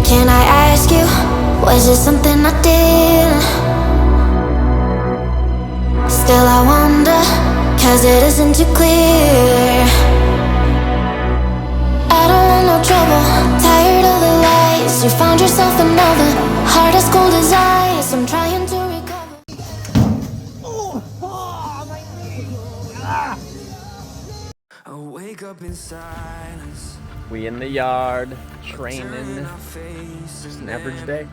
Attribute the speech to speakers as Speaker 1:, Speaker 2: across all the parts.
Speaker 1: Can I ask you, was it something I did? Still I wonder, cause it isn't too clear. I don't want no trouble, tired of the lies. You found yourself another, heart as cold as ice. I'm trying to recover.
Speaker 2: I wake up in silence.
Speaker 3: We in the yard, training. Just an average day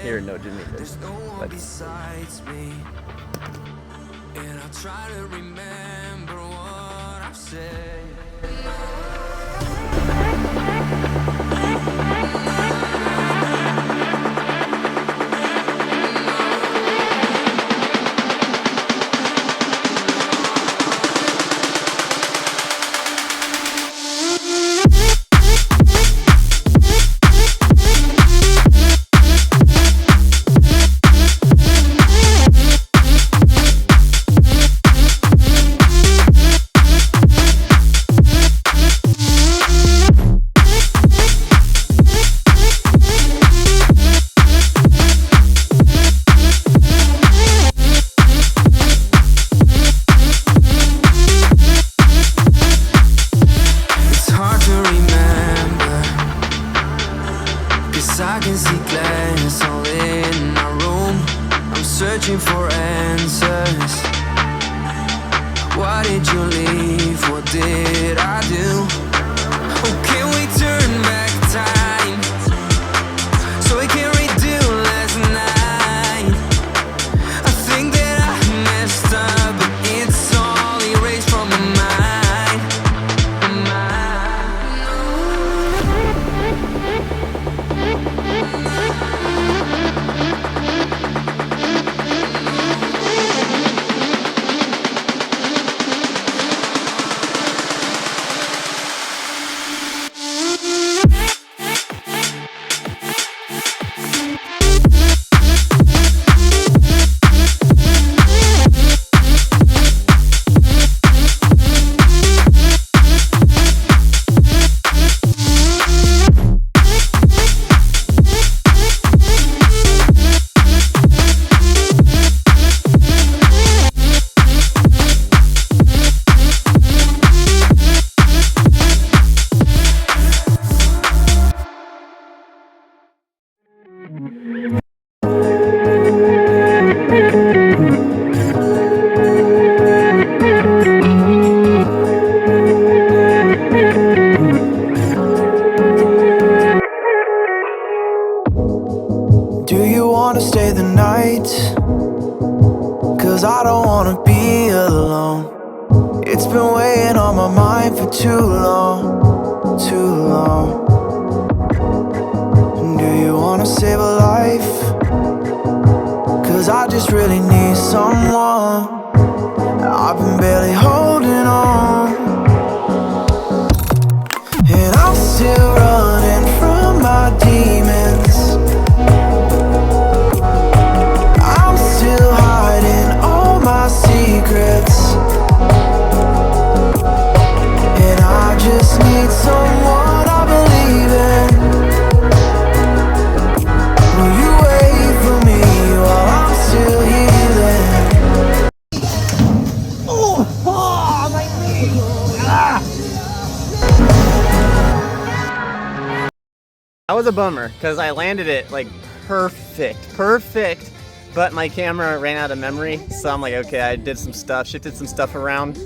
Speaker 3: here in No Jimmy.
Speaker 2: There's no one besides me, and I try to remember what I've said. I can see glass all in my room. I'm searching for answers. Why did you leave? What did I do? Oh, can we turn back time so we can redo last night? I think that I messed up, but it's all erased from my mind.
Speaker 4: Do you wanna stay the night? Cause I don't wanna be alone. It's been weighing on my mind for too long, too long. Do you wanna save a life? Cause I just really need someone. I've been barely holding on, and I'm still running from my demons. I'm still hiding all my secrets, and I just need someone I believe in. Will you wait for me while I'm still healing? My knee!
Speaker 3: That was a bummer because I landed it like perfect, but my camera ran out of memory. So I'm like, okay, I did some stuff, shifted some stuff around,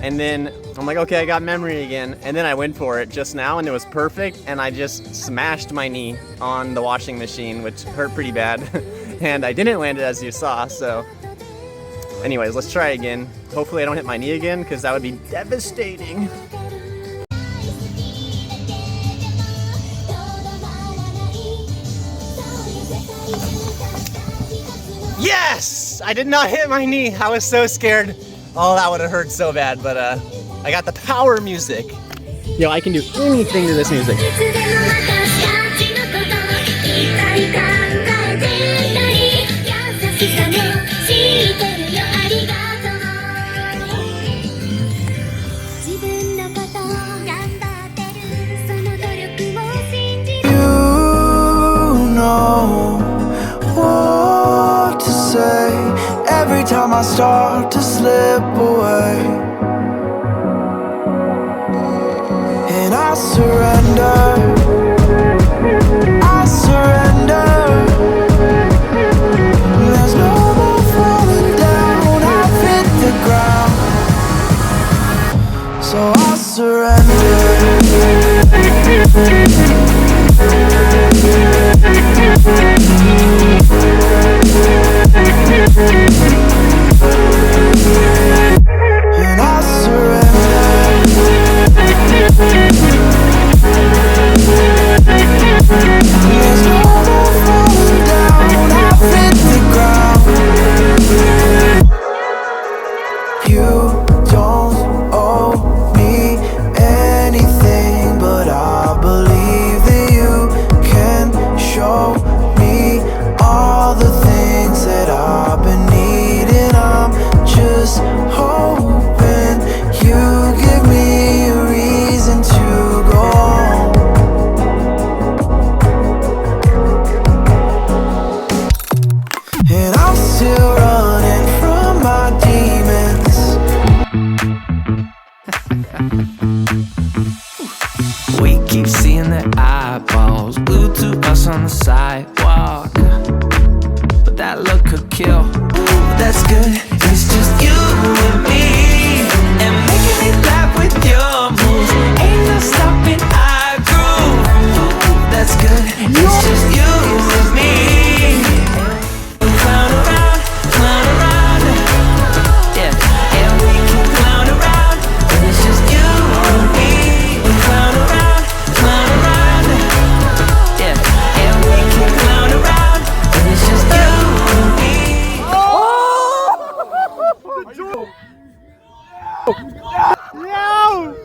Speaker 3: and then I'm like, okay, I got memory again. And then I went for it just now and it was perfect, and I just smashed my knee on the washing machine, which hurt pretty bad. And I didn't land it as you saw, so anyways, let's try again. Hopefully I don't hit my knee again because that would be devastating. Yes! I did not hit my knee. I was so scared. Oh, that would have hurt so bad, but I got the power music. Yo, I can do anything to this music.
Speaker 4: I start to slip away, and I surrender, I surrender. There's no more falling down, I've hit the ground, so I surrender. And I surrender. There's no more falling down, I've hit the ground. You don't owe me anything, but I believe that you can show me all the things that I've been needing. I'm just hoping you give me a reason to go on. And I'm still running from my demons.
Speaker 2: We keep seeing their eyeballs glued to us on the sidewalk, but that look could kill. Ooh, that's good. It's just you and me, and making me laugh with your moves. Ain't no stopping our groove. Ooh, that's good. It's just you and me. Clown around, yeah, and we can clown around. And it's just you and me. Clown around, yeah, and we can clown around. And it's just you and me.
Speaker 3: No!